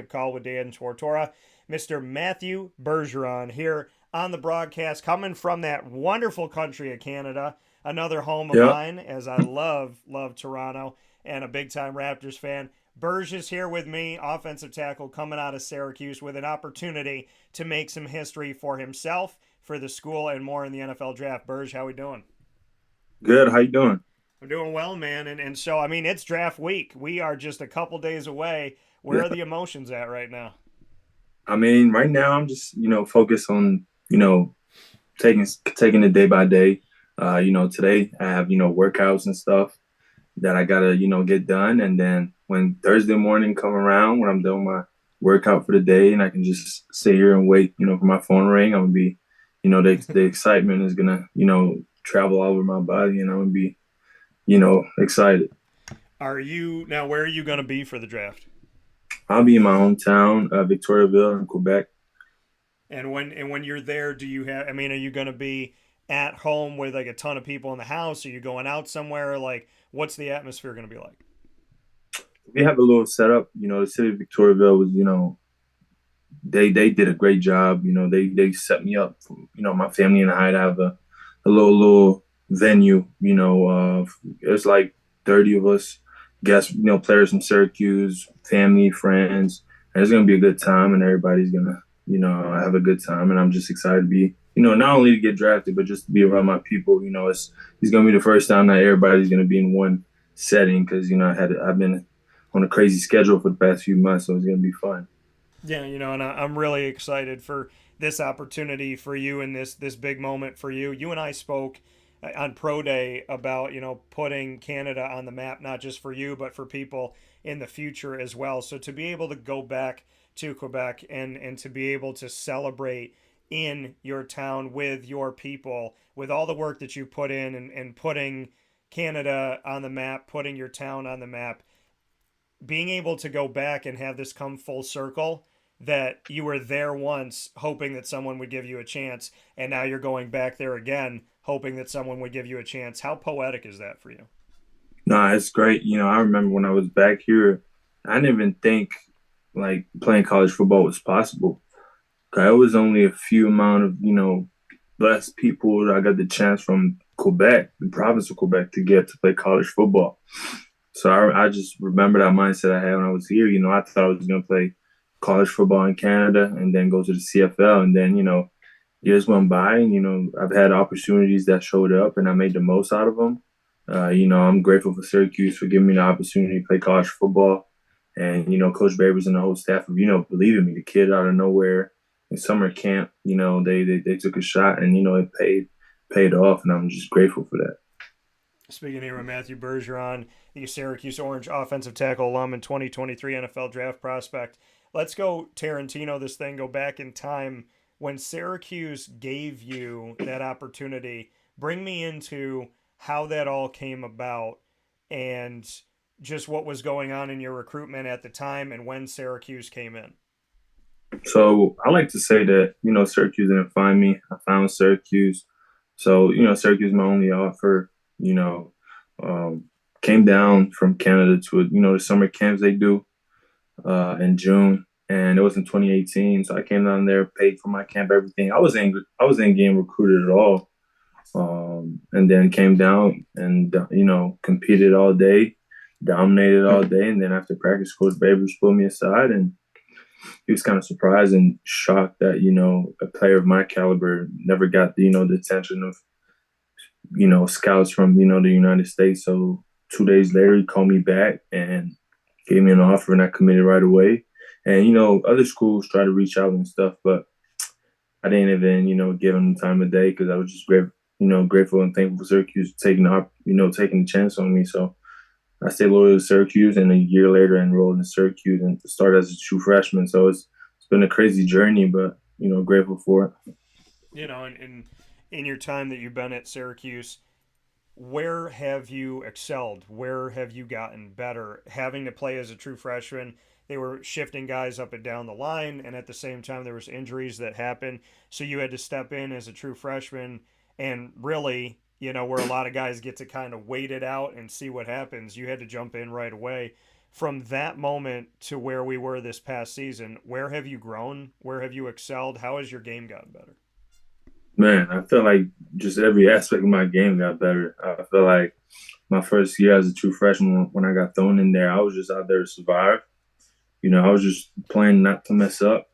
Up Call with Dan Tortora. Mr. Matthew Bergeron here on the broadcast, coming from that wonderful country of Canada, another home of Yeah, mine, as I love Toronto and a big-time Raptors fan. Berge is here with me, offensive tackle coming out of Syracuse with an opportunity to make some history for himself, for the school, and more in the NFL draft. Berge, how we doing? good. How you doing? I'm doing well, man. And so, I mean, it's draft week. We are just a couple days away. Where Yeah. are the emotions at right now? I mean, right now I'm just focused on taking it day by day. Today I have workouts and stuff that I gotta get done, and then when Thursday morning come around, when I'm done my workout for the day, and I can just sit here and wait, for my phone to ring, I'm gonna be, the excitement is gonna travel all over my body, and I'm gonna be excited. Are you now? Where are you going to be for the draft? I'll be in my hometown, Victoriaville in Quebec. And when you're there, do you have? I mean, are you going to be at home with like a ton of people in the house? Are you going out somewhere? Like, what's the atmosphere going to be like? We have a little setup. The city of Victoriaville was, they did a great job. They set me up for, my family and I to have a little venue. It's like 30 of us, guests, players from Syracuse, family, friends, and it's gonna be a good time, and everybody's gonna, have a good time. And I'm just excited to be, not only to get drafted, but just to be around my people. It's gonna be the first time that everybody's gonna be in one setting because I've been on a crazy schedule for the past few months, so it's gonna be fun. Yeah, and I'm really excited for this opportunity for you and this big moment for you. You and I spoke on Pro Day about putting Canada on the map, not just for you but for people in the future as well. So to be able to go back to Quebec and to be able to celebrate in your town with your people, with all the work that you put in and putting Canada on the map, putting your town on the map, being able to go back and have this come full circle, that you were there once hoping that someone would give you a chance, and now you're going back there again hoping that someone would give you a chance. How poetic is that for you? Nah, it's great. I remember when I was back here, I didn't even think like playing college football was possible. 'Cause it was only a few amount of, blessed people that I got the chance from Quebec, the province of Quebec, to get to play college football. So I just remember that mindset I had when I was here. I thought I was going to play college football in Canada and then go to the CFL. And then, years went by and, I've had opportunities that showed up and I made the most out of them. I'm grateful for Syracuse for giving me the opportunity to play college football. And, Coach Babers and the whole staff of, believing me. The kid out of nowhere in summer camp, they took a shot and, it paid off. And I'm just grateful for that. Speaking here with Matthew Bergeron, the Syracuse Orange Offensive Tackle alum and 2023 NFL Draft prospect. Let's go Tarantino this thing, go back in time when Syracuse gave you that opportunity. Bring me into how that all came about and just what was going on in your recruitment at the time and when Syracuse came in. So I like to say that, Syracuse didn't find me. I found Syracuse. So, Syracuse my only offer, you know, um, came down from Canada to, the summer camps they do in June. And it was in 2018. So I came down there, paid for my camp, everything. I wasn't getting recruited at all. And then came down and, competed all day, dominated all day. And then after practice, Coach Babers pulled me aside and he was kind of surprised and shocked that a player of my caliber never got the attention of scouts from the United States. So 2 days later, he called me back and gave me an offer, and I committed right away. And other schools try to reach out and stuff, but I didn't even give them the time of day because I was just grateful and thankful for Syracuse taking the chance on me. So I stayed loyal to Syracuse, and a year later enrolled in Syracuse and started as a true freshman. So it's been a crazy journey, but grateful for it. In your time that you've been at Syracuse, where have you excelled? Where have you gotten better? Having to play as a true freshman, they were shifting guys up and down the line, and at the same time, there was injuries that happened. So you had to step in as a true freshman, and really, where a lot of guys get to kind of wait it out and see what happens. You had to jump in right away. from that moment to where we were this past season, where have you grown? Where have you excelled? How has your game gotten better? Man, I feel like just every aspect of my game got better. I feel like my first year as a true freshman, when I got thrown in there, I was just out there to survive. I was just playing not to mess up.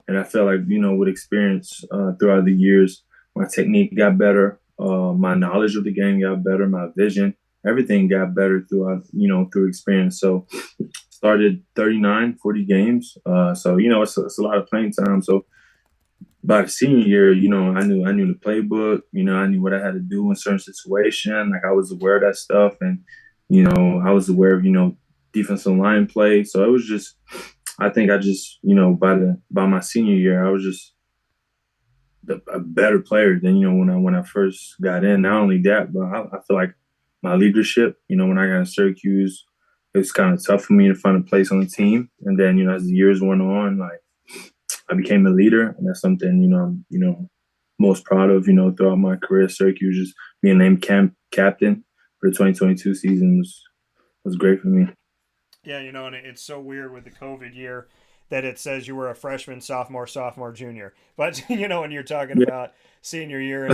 And I felt like, with experience throughout the years, my technique got better, my knowledge of the game got better, my vision, everything got better throughout, through experience. So started 39, 40 games. So, it's a lot of playing time. So by the senior year, I knew the playbook, I knew what I had to do in certain situations. Like I was aware of that stuff and, I was aware of, defensive line play. So it was just I think I just, by my senior year, I was just a better player than when I first got in. Not only that, but I feel like my leadership. When I got in Syracuse, it was kind of tough for me to find a place on the team. And then as the years went on, like I became a leader, and that's something I'm most proud of. Throughout my career at Syracuse, just being named captain for the 2022 season was great for me. Yeah, and it's so weird with the COVID year that it says you were a freshman, sophomore, junior. But when you're talking Yeah. about senior year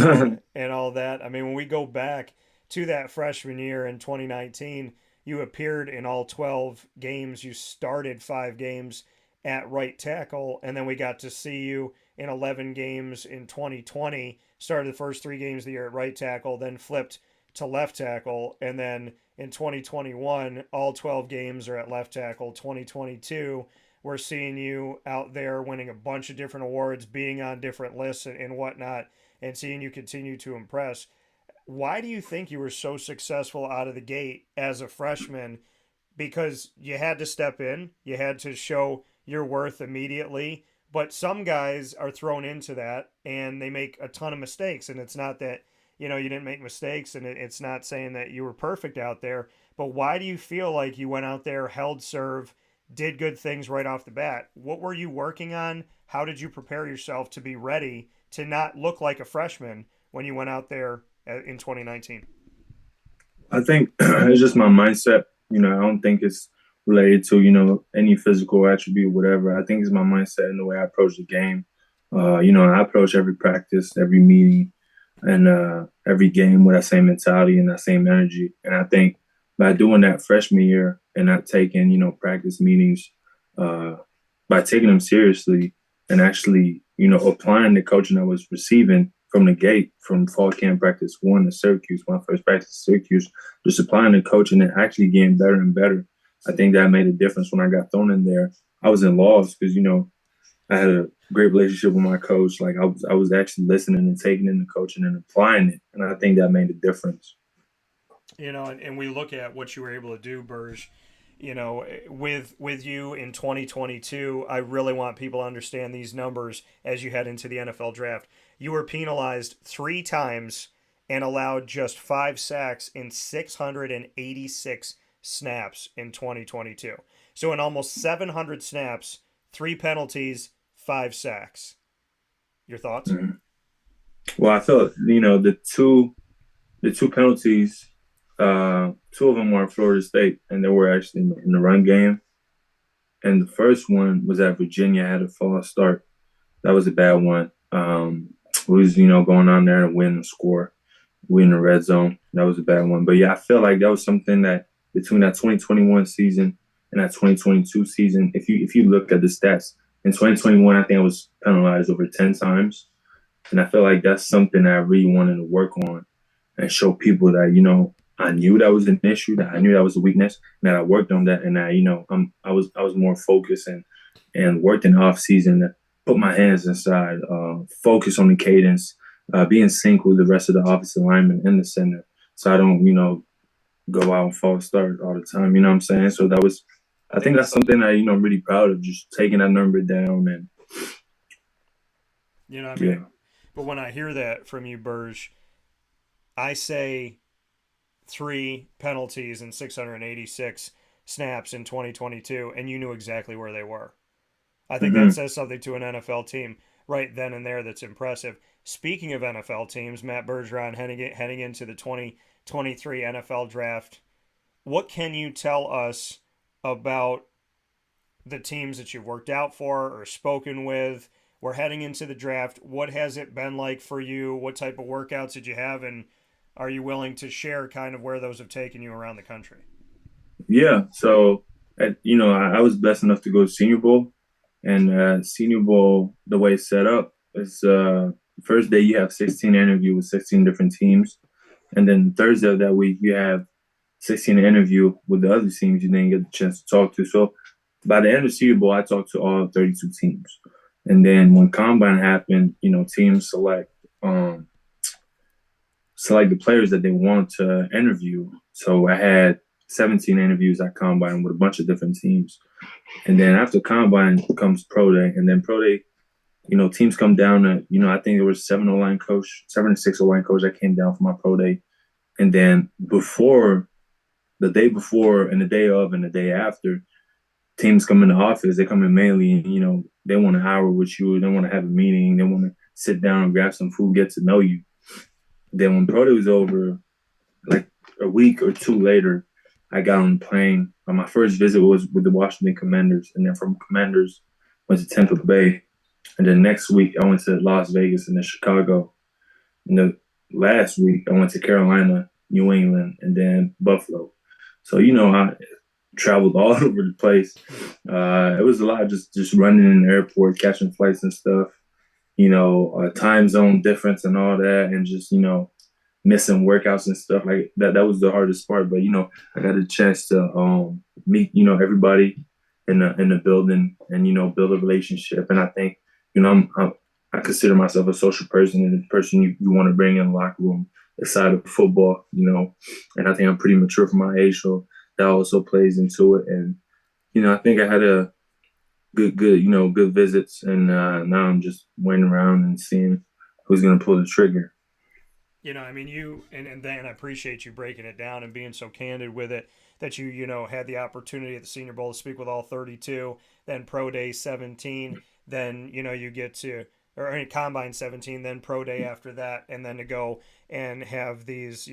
and all that, I mean, when we go back to that freshman year in 2019, you appeared in all 12 games. You started 5 games at right tackle, and then we got to see you in 11 games in 2020. Started the first 3 games of the year at right tackle, then flipped to left tackle, and then in 2021, all 12 games are at left tackle. 2022, we're seeing you out there winning a bunch of different awards, being on different lists and whatnot, and seeing you continue to impress. Why do you think you were so successful out of the gate as a freshman? Because you had to step in, you had to show your worth immediately. But some guys are thrown into that and they make a ton of mistakes. And it's not that, you didn't make mistakes, and it's not saying that you were perfect out there. But why do you feel like you went out there, held serve, did good things right off the bat? What were you working on? How did you prepare yourself to be ready to not look like a freshman when you went out there in 2019? I think it's just my mindset. I don't think it's related to, any physical attribute, whatever. I think it's my mindset and the way I approach the game. I approach every practice, every meeting, and every game with that same mentality and that same energy. And I think by doing that freshman year and not taking, practice meetings, uh, by taking them seriously and actually, applying the coaching I was receiving from the gate, from fall camp practice 1 to Syracuse, my first practice at Syracuse, just applying the coaching and actually getting better and better. I think that made a difference when I got thrown in there. I was in loss because, I had a great relationship with my coach. Like I was actually listening and taking in the coaching and applying it. And I think that made a difference. And we look at what you were able to do, Burge, with you in 2022. I really want people to understand these numbers as you head into the NFL draft. You were penalized 3 times and allowed just 5 sacks in 686 snaps in 2022. So in almost 700 snaps, 3 penalties, 5 sacks. Your thoughts? Mhm. Well, I felt, the two penalties, 2 of them were in Florida State, and they were actually in the run game. And the first one was at Virginia, had a false start. That was a bad one. We was, going on there to win and score. We in the red zone. That was a bad one. But yeah, I feel like that was something that between that 2021 season and that 2022 season, if you look at the stats, in 2021, I think I was penalized over 10 times. And I feel like that's something that I really wanted to work on and show people that, I knew that was an issue, that I knew that was a weakness, and that I worked on that, and that, I was more focused and worked in the off season to put my hands inside, focus on the cadence, be in sync with the rest of the offensive linemen in the center, so I don't, go out and false start all the time. You know what I'm saying? So I think that's something that I'm really proud of, just taking that number down and I yeah. mean, but when I hear that from you, Burge, I say 3 penalties and 686 snaps in 2022, and you knew exactly where they were. I think that hmm says something to an NFL team right then and there that's impressive. Speaking of NFL teams, Matt Bergeron heading into the 2023 NFL draft, what can you tell us about the teams that you've worked out for or spoken with. We're heading into the draft. What has it been like for you? What type of workouts did you have? And are you willing to share kind of where those have taken you around the country? Yeah. So, I was blessed enough to go to Senior Bowl, and Senior Bowl, the way it's set up is first day you have 16 interview with 16 different teams, and then Thursday of that week you have 16 interview with the other teams you didn't get the chance to talk to. So by the end of Senior Bowl, I talked to all 32 teams, and then when Combine happened, teams select the players that they want to interview. So I had 17 interviews at Combine with a bunch of different teams. And then after Combine comes Pro Day. And then Pro Day, teams come down to, I think there was 7 to 6 O-line coach that came down for my Pro Day. And then the day before and the day of and the day after, teams come in the office, they come in mainly, and, they want an hour with you. They want to have a meeting. They want to sit down and grab some food, get to know you. Then when Pro Day was over, like a week or two later, I got on the plane. My first visit was with the Washington Commanders, and then from Commanders went to Tampa Bay, and then next week I went to Las Vegas and then Chicago. And the last week I went to Carolina, New England, and then Buffalo. So I traveled all over the place. It was a lot of just running in the airport, catching flights and stuff. Time zone difference and all that, and just missing workouts and stuff like that. That was the hardest part. But I got a chance to meet everybody in the building and build a relationship. And I think I consider myself a social person and a person you want to bring in the locker room aside of football. And I think I'm pretty mature for my age, so that also plays into it. And I think I had a good visits, and now I'm just waiting around and seeing who's gonna pull the trigger. I mean, you and then I appreciate you breaking it down and being so candid with it that you had the opportunity at the Senior Bowl to speak with all 32, then Pro Day 17, then you get to or Combine 17, then Pro Day after that, and then to go and have these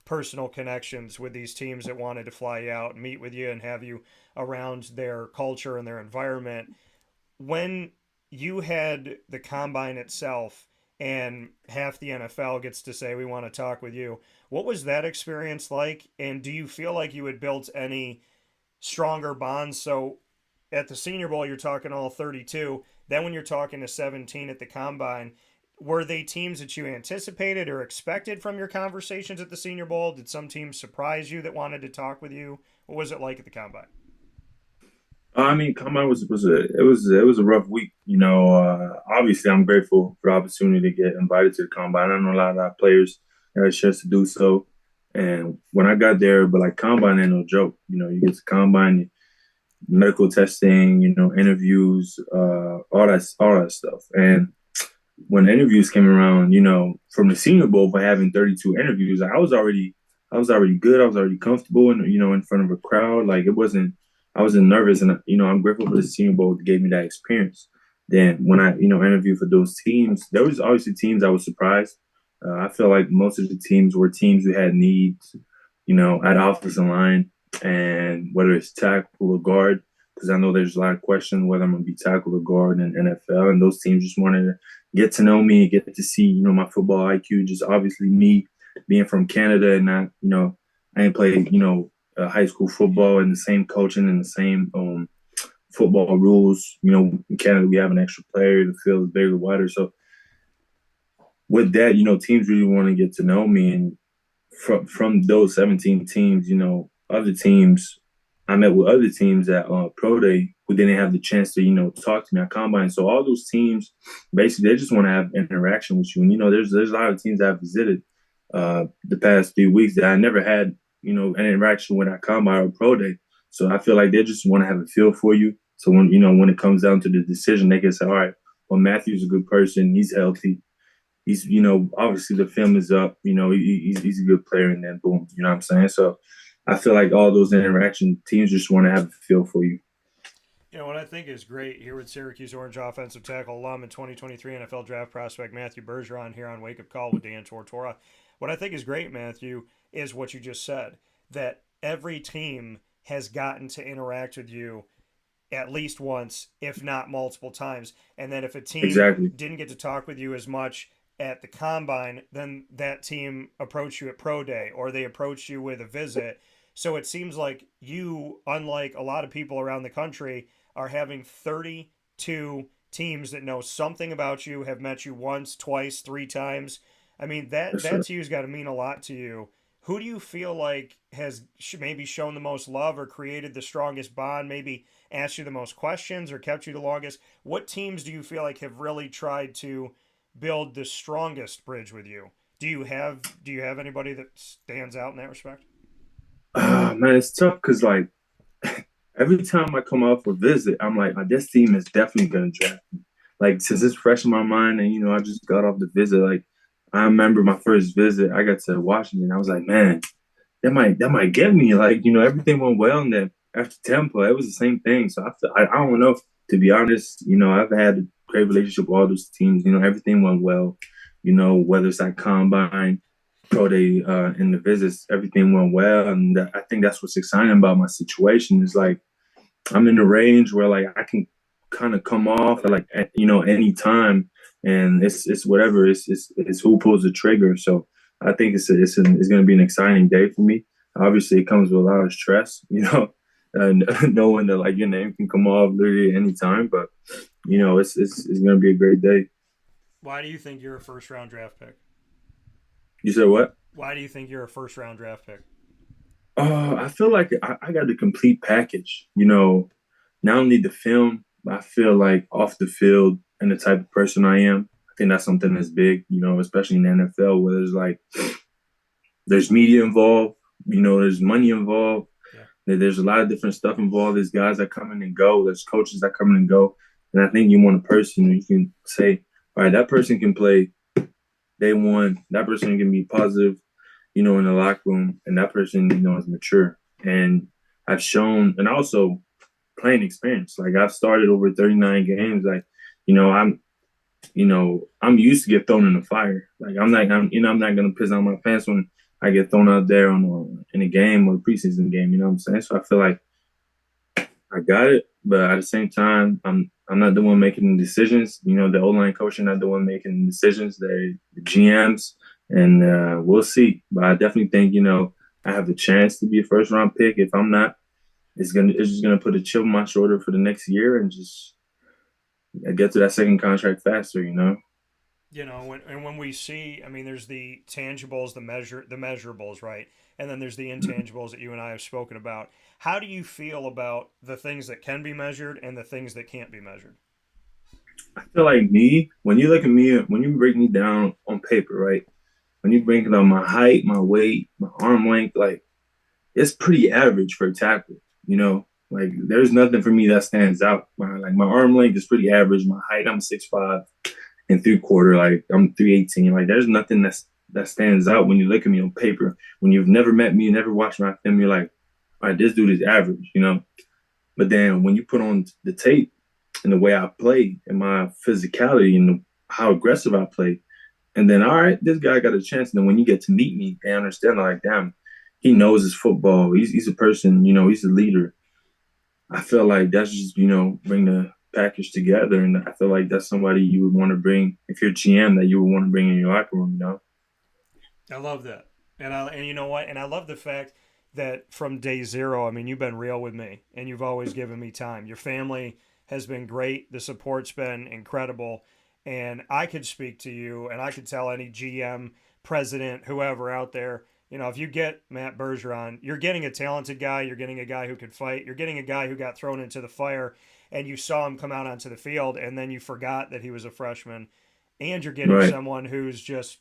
personal connections with these teams that wanted to fly you out, meet with you, and have you around their culture and their environment. When you had the Combine itself and half the NFL gets to say, we want to talk with you. What was that experience like? And do you feel like you had built any stronger bonds? So at the Senior Bowl, you're talking all 32. Then when you're talking to 17 at the Combine, were they teams that you anticipated or expected from your conversations at the Senior Bowl? Did some teams surprise you that wanted to talk with you? What was it like at the Combine? I mean, Combine was a rough week. Obviously, I'm grateful for the opportunity to get invited to the Combine. I know a lot of our players had a chance to do so, and when I got there, but like Combine ain't no joke. You get to Combine, medical testing, interviews, all that stuff. And when the interviews came around, from the Senior Bowl for having 32 interviews, like, I was already good. I was already comfortable, and in front of a crowd. Like it wasn't. I wasn't nervous, and I'm grateful for the Senior Bowl that gave me that experience. Then when I interviewed for those teams, there was obviously teams I was surprised. I feel like most of the teams were teams who had needs, at offensive line, and whether it's tackle or guard, because I know there's a lot of questions whether I'm going to be tackle or guard in NFL, and those teams just wanted to get to know me, get to see my football IQ. Just obviously me being from Canada and not I ain't played high school football and the same coaching and the same football rules. In Canada we have an extra player. The field is bigger, wider. So with that, teams really want to get to know me, and from those 17 teams, other teams, I met with other teams at Pro Day who didn't have the chance to, talk to me at Combine. So all those teams, basically, they just want to have interaction with you. And, there's a lot of teams I've visited the past few weeks that I never had, an interaction with at Combine or Pro Day. So I feel like they just want to have a feel for you. So when it comes down to the decision, they can say, all right, well, Matthew's a good person. He's healthy. He's, obviously the film is up. He's a good player, and then boom, you know what I'm saying? So I feel like all those interactions, teams just want to have a feel for you. What I think is great here with Syracuse Orange Offensive Tackle alum and 2023 NFL Draft prospect Matthew Bergeron here on Wake Up Call with Dan Tortora. What I think is great, Matthew, is what you just said, that every team has gotten to interact with you at least once, if not multiple times. And then if a team Exactly. didn't get to talk with you as much at the combine, then that team approached you at pro day or they approached you with a visit. So it seems like you, unlike a lot of people around the country, are having 32 teams that know something about you, have met you once, twice, three times. I mean, Yes, that sir. to you's got to mean a lot to you. Who do you feel like has maybe shown the most love or created the strongest bond, maybe asked you the most questions or kept you the longest? What teams do you feel like have really tried to build the strongest bridge with you? Do you have anybody that stands out in that respect? Man, it's tough because like every time I come off a visit, I'm like, this team is definitely gonna draft me. Like since it's fresh in my mind, and I just got off the visit. Like I remember my first visit, I got to Washington. I was like, man, that might get me. Like everything went well, and then after Tampa, it was the same thing. So I don't know if, to be honest, I've had a great relationship with all those teams. Everything went well. Whether it's at combine, pro day, in the visits, everything went well, and I think that's what's exciting about my situation is like I'm in the range where like I can kind of come off at like any time, and it's whatever. It's who pulls the trigger. So I think it's going to be an exciting day for me. Obviously, it comes with a lot of stress, and knowing that like your name can come off literally at any time. But it's going to be a great day. Why do you think you're a first round draft pick? You said what? Why do you think you're a first round draft pick? I feel like I got the complete package. Not only the film, but I feel like off the field and the type of person I am. I think that's something that's big, especially in the NFL where there's media involved, there's money involved, Yeah. there's a lot of different stuff involved. There's guys that come in and go, there's coaches that come in and go. And I think you want a person who you can say, all right, that person can play day one, that person can be positive, in the locker room, and that person, is mature. And I've shown, and also playing experience. Like I've started over 39 games. Like, I'm used to get thrown in the fire. Like I'm not gonna piss on my pants when I get thrown out there in a game or a preseason game. You know what I'm saying? So I feel like I got it, but at the same time, I'm not the one making the decisions. The O-line coach are not the one making the decisions. They're the GMs, and we'll see. But I definitely think I have a chance to be a first round pick. If I'm not, it's just gonna put a chip on my shoulder for the next year and just get to that second contract faster. And when we see, I mean, there's the tangibles, the measurables, right? And then there's the intangibles that you and I have spoken about. How do you feel about the things that can be measured and the things that can't be measured? I feel like me, when you look at me, when you break me down on paper, right? When you break down my height, my weight, my arm length, like it's pretty average for a tackle. Like there's nothing for me that stands out. My arm length is pretty average. My height, I'm 6'5" and 3/4. Like I'm 318. Like there's nothing that stands out when you look at me on paper. When you've never met me, never watched my film, you're like, all right, this dude is average. But then when you put on the tape and the way I play and my physicality and how aggressive I play, and then all right, this guy got a chance. And then when you get to meet me, they understand like, damn, he knows his football. He's a person, he's a leader. I feel like that's just, bring the package together. And I feel like that's somebody you would want to bring, if you're GM, that you would want to bring in your locker room. I love that. And you know what? And I love the fact that from day zero, I mean, you've been real with me and you've always given me time. Your family has been great. The support's been incredible. And I could speak to you and I could tell any GM, president, whoever out there, if you get Matt Bergeron, you're getting a talented guy. You're getting a guy who could fight. You're getting a guy who got thrown into the fire and you saw him come out onto the field and then you forgot that he was a freshman. And you're getting Right. someone who's just,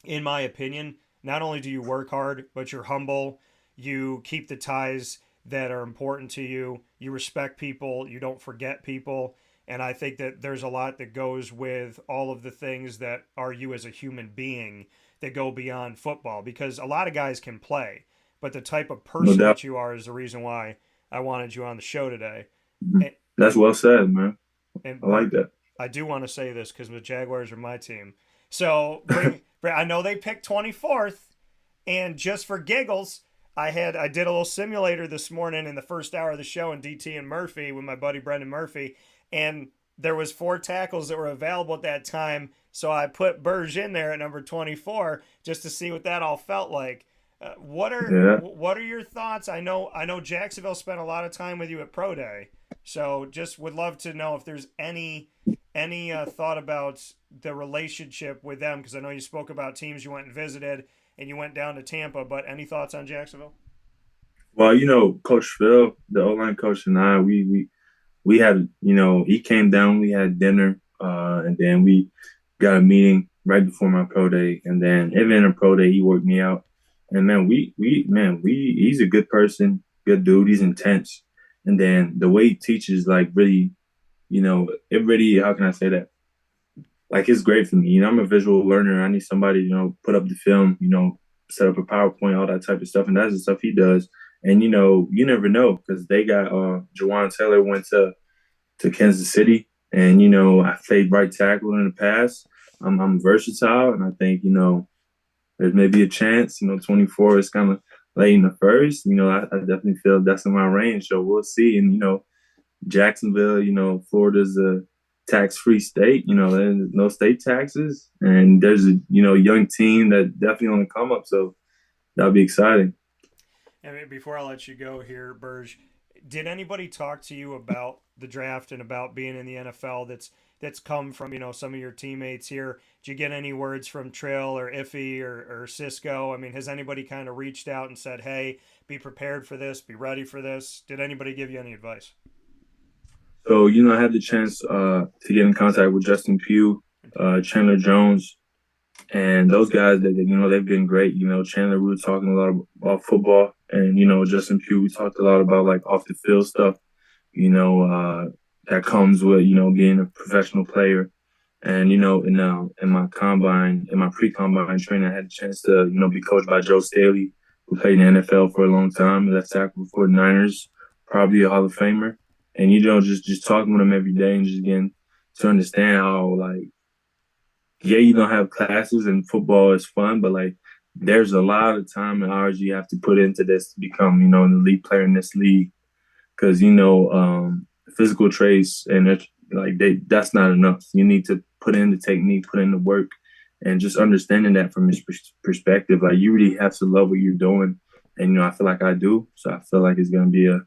in my opinion, not only do you work hard, but you're humble. You keep the ties that are important to you. You respect people. You don't forget people. And I think that there's a lot that goes with all of the things that are you as a human being that go beyond football because a lot of guys can play, but the type of No person doubt. that you are is the reason why I wanted you on the show today. Mhm. And, That's well said, man. and I like Bert, that. I do want to say this because the Jaguars are my team. So I know they picked 24th, and just for giggles, I did a little simulator this morning in the first hour of the show in DT and Murphy with my buddy Brendan Murphy, and there was 4 tackles that were available at that time. So I put Burge in there at number 24 just to see what that all felt like. Yeah. What are your thoughts? I know Jacksonville spent a lot of time with you at Pro Day, so just would love to know if there's any thought about the relationship with them, because I know you spoke about teams you went and visited and you went down to Tampa, but any thoughts on Jacksonville? Well, Coach Phil, the O-line coach, and we had, he came down, we had dinner, and then we got a meeting right before my pro day, and then even in a pro day, he worked me out, and man, he's a good person, good dude, he's intense, and then the way he teaches, like really, it really, how can I say that? Like it's great for me. I'm a visual learner. I need somebody, put up the film, set up a PowerPoint, all that type of stuff, and that's the stuff he does. And you never know because they got Jawan Taylor went to Kansas City, and I played right tackle in the past. I'm versatile, and I think there's maybe a chance. 24 is kind of late in the first. I definitely feel that's in my range, so we'll see. And Jacksonville, Florida's a tax-free state. There's no state taxes, and there's a young team that definitely on the come up. So that'll be exciting. And before I let you go here, Burge, did anybody talk to you about the draft and about being in the NFL that's come from some of your teammates here? Did you get any words from Trill or Iffy or Cisco? I mean, has anybody kind of reached out and said, "Hey, be prepared for this, be ready for this"? Did anybody give you any advice? So I had the chance to get in contact with Justin Pugh, Chandler Jones, and those guys that they've been great. Chandler, we were talking a lot about football, and Justin Pugh, we talked a lot about like off the field stuff. That comes with being a professional player, and in my combine, in my pre-combine training, I had a chance to be coached by Joe Staley, who played in the NFL for a long time, left tackle for the Niners, probably a Hall of Famer, and just talking with him every day and just getting to understand how like yeah, you don't have classes and football is fun, but like there's a lot of time and hours you have to put into this to become, an elite player in this league. Because physical traits and that's not enough. You need to put in the technique, put in the work, and just understanding that from his perspective. Like you really have to love what you're doing, and I feel like I do. So I feel like it's gonna be a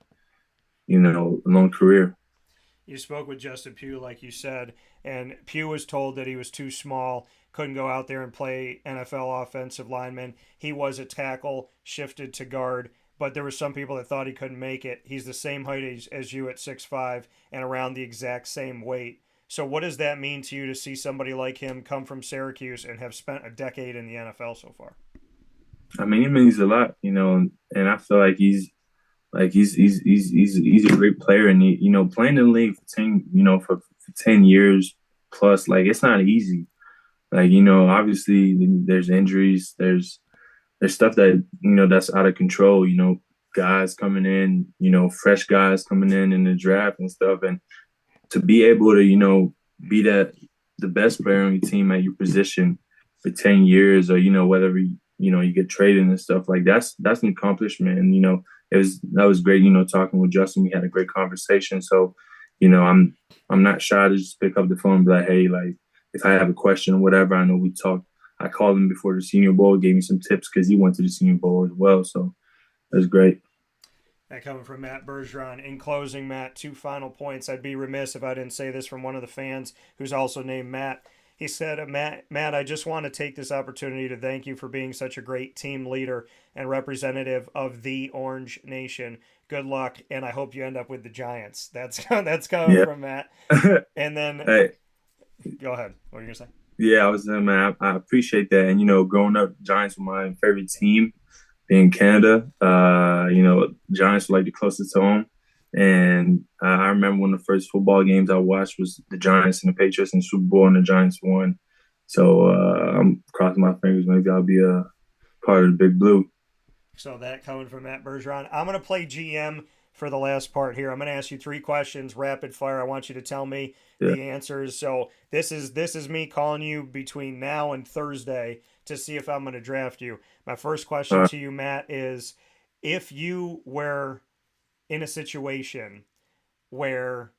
long career. You spoke with Justin Pugh, like you said, and Pugh was told that he was too small, couldn't go out there and play NFL offensive lineman. He was a tackle, shifted to guard, but there were some people that thought he couldn't make it. He's the same height as you at 6'5" and around the exact same weight. So, what does that mean to you to see somebody like him come from Syracuse and have spent a decade in the NFL so far? I mean, it means a lot, and I feel like he's a great player, and playing in the league for 10 years plus, like it's not easy. Like obviously there's injuries, there's stuff that that's out of control. Guys coming in, fresh guys coming in the draft and stuff, and to be able to be the best player on your team at your position for 10 years, or whether you get traded and stuff like that's an accomplishment. And that was great. Talking with Justin, we had a great conversation. So, I'm not shy to just pick up the phone and be like, hey, like if I have a question or whatever, I know we talked. I called him before the Senior Bowl, gave me some tips because he went to the Senior Bowl as well. So it was great. That coming from Matt Bergeron. In closing, Matt, 2 final points. I'd be remiss if I didn't say this from one of the fans who's also named Matt. He said, Matt, I just want to take this opportunity to thank you for being such a great team leader and representative of the Orange Nation. Good luck, and I hope you end up with the Giants. That's coming Yeah. from Matt. And then, Hey, go ahead. What are you going to say? yeah, I was man. I appreciate that. And growing up, Giants were my favorite team in Canada. Giants were like the closest to home. And I remember one of the first football games I watched was the Giants and the Patriots in the Super Bowl, and the Giants won. So I'm crossing my fingers. Maybe I'll be a part of the Big Blue. So that coming from Matt Bergeron. I'm going to play GM for the last part here. I'm going to ask you 3 questions, rapid fire. I want you to tell me Yeah. the answers. So this is me calling you between now and Thursday to see if I'm going to draft you. My first All question right. to you, Matt, is if you were in a situation where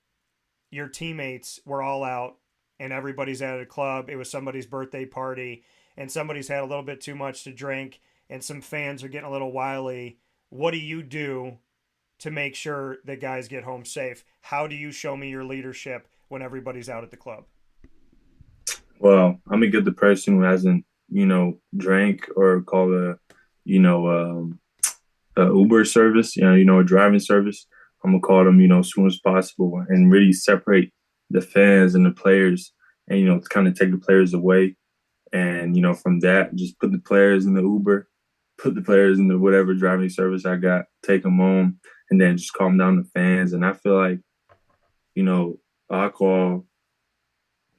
your teammates were all out and everybody's at a club, it was somebody's birthday party, and somebody's had a little bit too much to drink, and some fans are getting a little wily, what do you do to make sure that guys get home safe? How do you show me your leadership when everybody's out at the club? Well, I'm gonna get the person who hasn't, drank or call you know, um, a Uber service, a driving service. I'm gonna call them, as soon as possible, and really separate the fans and the players, and kind of take the players away, and from that, just put the players in the Uber, put the players in the whatever driving service I got, take them home, and then just calm down the fans. And I feel like, alcohol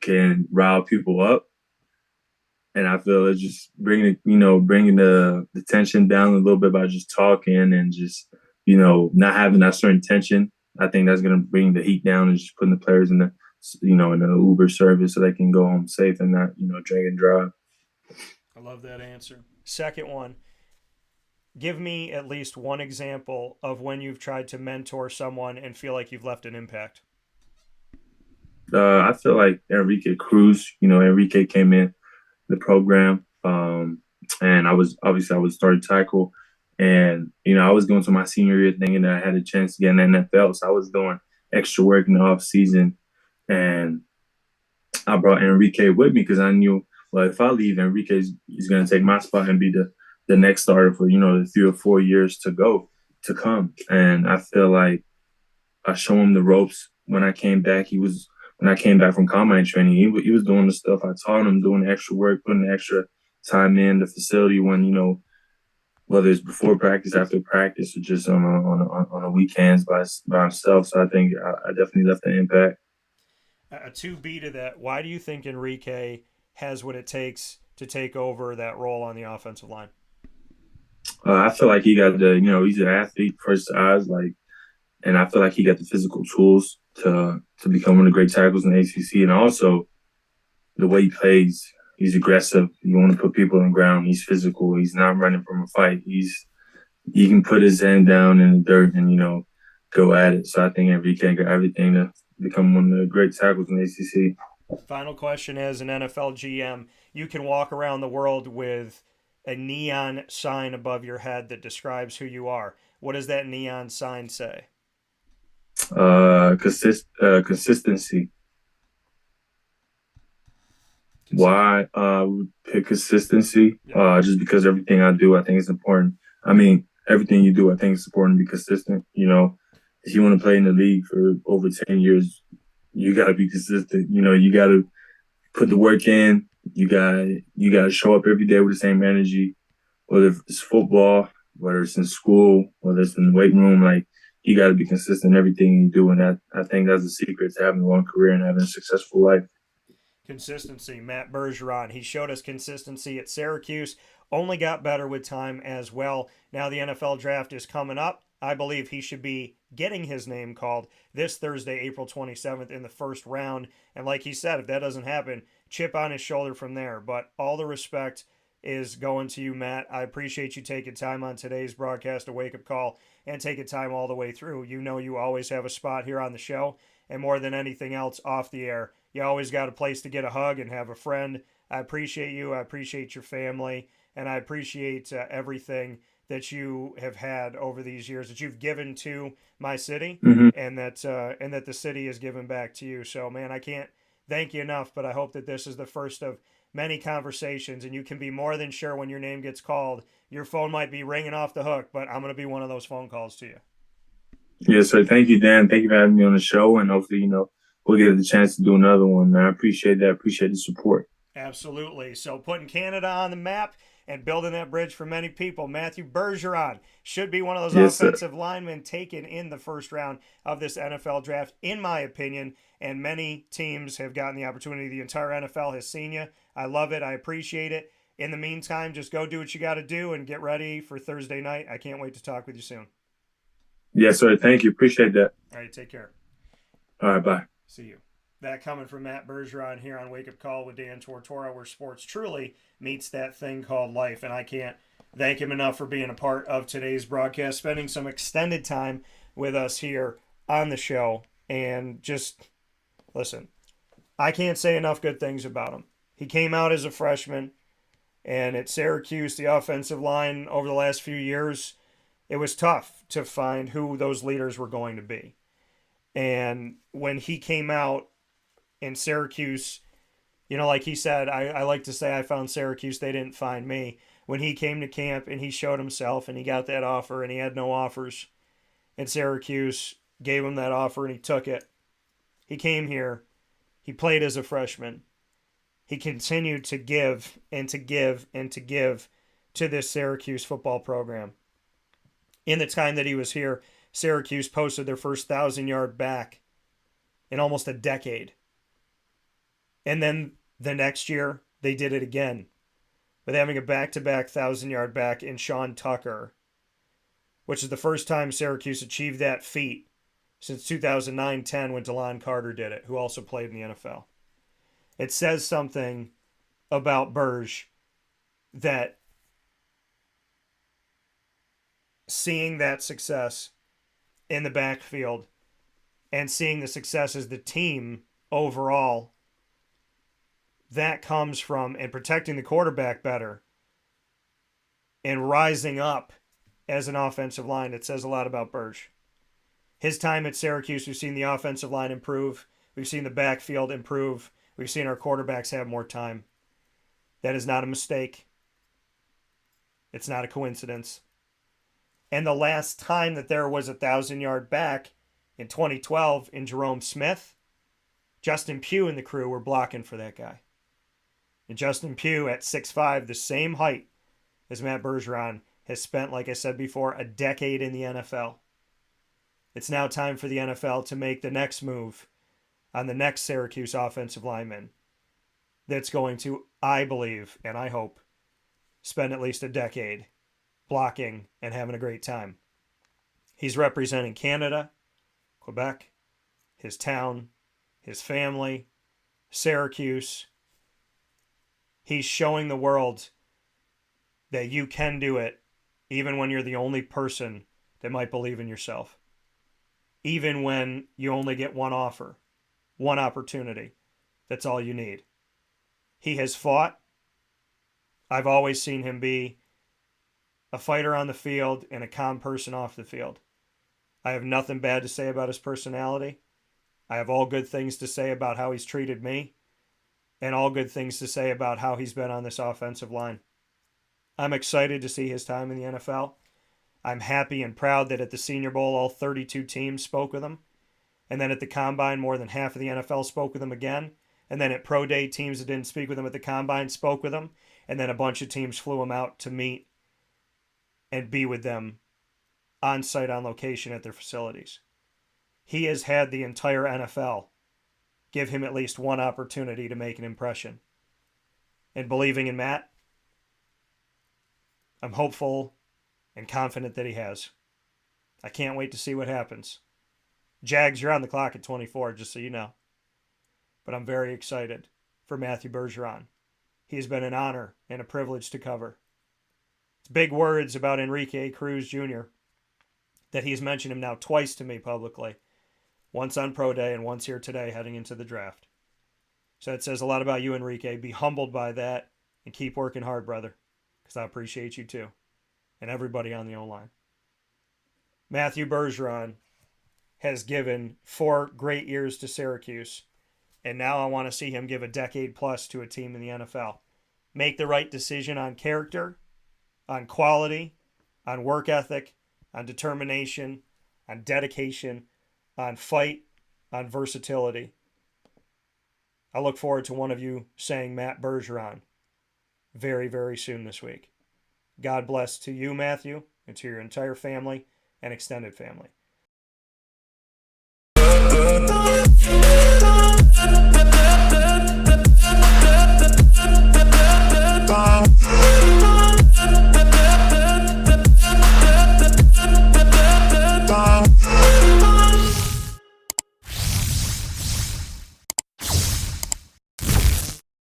can rile people up, and I feel it's just bringing the tension down a little bit by just talking and just not having that certain tension. I think that's gonna bring the heat down and just putting the players in the in the Uber service so they can go home safe and not drink and drive. I love that answer. Second one, give me at least one example of when you've tried to mentor someone and feel like you've left an impact. I feel like Enrique Cruz. Enrique came in the program, and I was starting tackle, and I was going to my senior year thinking that I had a chance to get in the NFL, so I was doing extra work in the off season, and I brought Enrique with me because I knew, well, if I leave, Enrique is going to take my spot and be the next starter for the 3 or 4 years to come, and I feel like I showed him the ropes when I came back. When I came back from combine training, he was doing the stuff I taught him, doing the extra work, putting the extra time in the facility when whether it's before practice, after practice, or just on the weekends by himself. So I think I definitely left an impact. A 2B to that, why do you think Enrique has what it takes to take over that role on the offensive line? I feel like he got he's an athlete first eyes, and I feel like he got the physical tools to become one of the great tackles in the ACC, and also the way he plays. He's aggressive. You want to put people on the ground. He's physical. He's not running from a fight. He can put his hand down in the dirt and go at it. So I think Enrique got everything to become one of the great tackles in the ACC. Final question: as an NFL GM, you can walk around the world with a neon sign above your head that describes who you are. What does that neon sign say? Consistency. Why pick consistency? Yeah. Just because everything I do, I think is important. I mean, everything you do, I think is important to be consistent. If you want to play in the league for over 10 years, you got to be consistent. You got to put the work in. You got to show up every day with the same energy, whether it's football, whether it's in school, whether it's in the weight room. Like, you got to be consistent in everything you do, and I think that's the secret to having a long career and having a successful life. Consistency. Matt Bergeron, he showed us consistency at Syracuse, only got better with time as well. Now the NFL draft is coming up. I believe he should be getting his name called this Thursday, April 27th in the first round. And like he said, if that doesn't happen, chip on his shoulder from there. But all the respect is going to you, Matt. I appreciate you taking time on today's broadcast, a wake-up call, and taking time all the way through. You always have a spot here on the show, and more than anything else off the air, you always got a place to get a hug and have a friend. I appreciate you. I appreciate your family, and I appreciate everything that you have had over these years that you've given to my city, Mm-hmm. and that the city has given back to you. So, man, I can't thank you enough. But I hope that this is the first of many conversations, and you can be more than sure when your name gets called. Your phone might be ringing off the hook, but I'm going to be one of those phone calls to you. Yes, sir. Thank you, Dan. Thank you for having me on the show, and hopefully, we'll get the chance to do another one, man. I appreciate that. I appreciate the support. Absolutely. So putting Canada on the map and building that bridge for many people, Matthew Bergeron should be one of those Yes, sir. offensive linemen taken in the first round of this NFL draft, in my opinion. And many teams have gotten the opportunity. The entire NFL has seen you. I love it. I appreciate it. In the meantime, just go do what you got to do and get ready for Thursday night. I can't wait to talk with you soon. Yes, sir. Thank you. Appreciate that. All right, take care. All right, bye. See you. That coming from Matt Bergeron here on Wake Up Call with Dan Tortora, where sports truly meets that thing called life. And I can't thank him enough for being a part of today's broadcast, spending some extended time with us here on the show. And just listen, I can't say enough good things about him. He came out as a freshman, and at Syracuse, the offensive line over the last few years, it was tough to find who those leaders were going to be. And when he came out in Syracuse, like he said, I like to say I found Syracuse, they didn't find me. When he came to camp and he showed himself and he got that offer and he had no offers, and Syracuse gave him that offer and he took it. He came here. He played as a freshman. He continued to give and to give and to give to this Syracuse football program. In the time that he was here, Syracuse posted their first 1,000-yard back in almost a decade. And then the next year, they did it again with having a back-to-back 1,000-yard back in Sean Tucker, which is the first time Syracuse achieved that feat since 2009-10 when DeLon Carter did it, who also played in the NFL. It says something about Berge that seeing that success in the backfield and seeing the success as the team overall, that comes from and protecting the quarterback better and rising up as an offensive line. It says a lot about Berge. His time at Syracuse, we've seen the offensive line improve. We've seen the backfield improve. We've seen our quarterbacks have more time. That is not a mistake. It's not a coincidence. And the last time that there was a 1,000-yard back in 2012 in Jerome Smith, Justin Pugh and the crew were blocking for that guy. And Justin Pugh at 6'5", the same height as Matt Bergeron, has spent, like I said before, a decade in the NFL. It's now time for the NFL to make the next move on the next Syracuse offensive lineman that's going to, I believe, and I hope, spend at least a decade blocking and having a great time. He's representing Canada, Quebec, his town, his family, Syracuse. He's showing the world that you can do it even when you're the only person that might believe in yourself. Even when you only get one offer, one opportunity. That's all you need. He has fought. I've always seen him be a fighter on the field and a calm person off the field. I have nothing bad to say about his personality. I have all good things to say about how he's treated me, and all good things to say about how he's been on this offensive line. I'm excited to see his time in the NFL. I'm happy and proud that at the Senior Bowl, all 32 teams spoke with him. And then at the Combine, more than half of the NFL spoke with him again. And then at Pro Day, teams that didn't speak with him at the Combine spoke with him. And then a bunch of teams flew him out to meet and be with them on site, on location at their facilities. He has had the entire NFL give him at least one opportunity to make an impression. And believing in Matt, I'm hopeful and confident that he has. I can't wait to see what happens. Jags, you're on the clock at 24, just so you know. But I'm very excited for Matthew Bergeron. He has been an honor and a privilege to cover. It's big words about Enrique Cruz Jr. that he's mentioned him now twice to me publicly. Once on Pro Day and once here today heading into the draft. So it says a lot about you, Enrique. Be humbled by that and keep working hard, brother, because I appreciate you too. And everybody on the O-line. Matthew Bergeron has given 4 great years to Syracuse, and now I want to see him give a decade plus to a team in the NFL. Make the right decision on character, on quality, on work ethic, on determination, on dedication, on fight, on versatility. I look forward to one of you saying Matt Bergeron very, very soon this week. God bless to you, Matthew, and to your entire family and extended family.